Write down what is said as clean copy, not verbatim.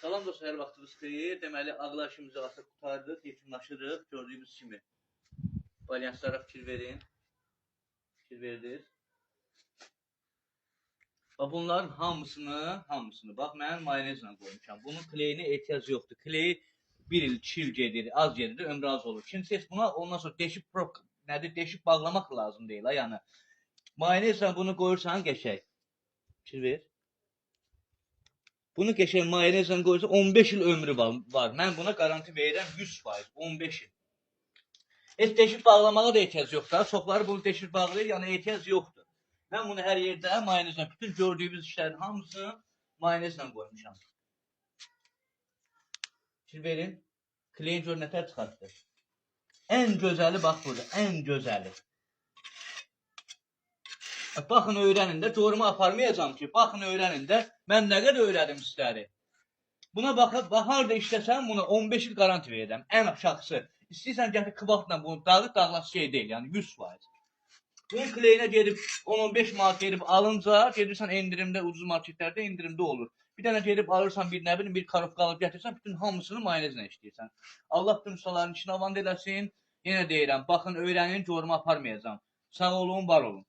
Salam dostlar, hər vaxtınız xeyir. Deməli, ağlaşımızı artıq qurtardıq, yekunlaşırıq. Gördüyünüz kimi balyanslara fikir verin. Fikir verdiniz. Bunların hamısını, bax mən mayonezlə qoymuşam. Bunun kleyinə ehtiyac yoxdur. Kleyi 1 il, 2 il gedir, az gedir, ömrü az olur. İkincisi buna ondan sonra deşib bağlamaq lazım deyil. Yəni mayonezlə bunu qoyursan qəşəng. Fikir ver. Bunu qəşəng mayonezlə qoyursa 15 il ömrü var. Mən buna garanti verirəm 100%, 15 il. Heç deşib bağlamağa da ehtiyac yoxdur. Çoxları bunu deşib bağlayır, yəni ehtiyac yoxdur. Mən bunu hər yerdə mayonezlə, bütün gördüyümüz işlərin hamısını mayonezlə qoymuşam. Fikir verin, kleyin gör nətər çıxartdı. Ən gözəli bax burada, ən gözəli. Baxın öyrənin də, yorumu aparmayacağım ki, baxın öyrənin də, mən nə qədər öyrədim sizləri. Buna baxar da işləsən, buna 15 il garanti verirəm, ən aşağısı. İstəyirsən gətir kıvaqla bunu dağıt şey deyil, yəni 100%. Bunun kleyinə gedib 10-15 manat verib alınca, gedirsən endirimdə, ucuz marketlərdə endirimdə olur. Bir dənə gedib alırsan bir nə bilim, bir karovka alıb gətirsən, bütün hamısını mayonezlə işləyirsən. Allah bütün ustaların işini avand eləsin. Yenə deyirəm, baxın öyrənin, yorumu aparmayacağım. Sağ olun, var olun.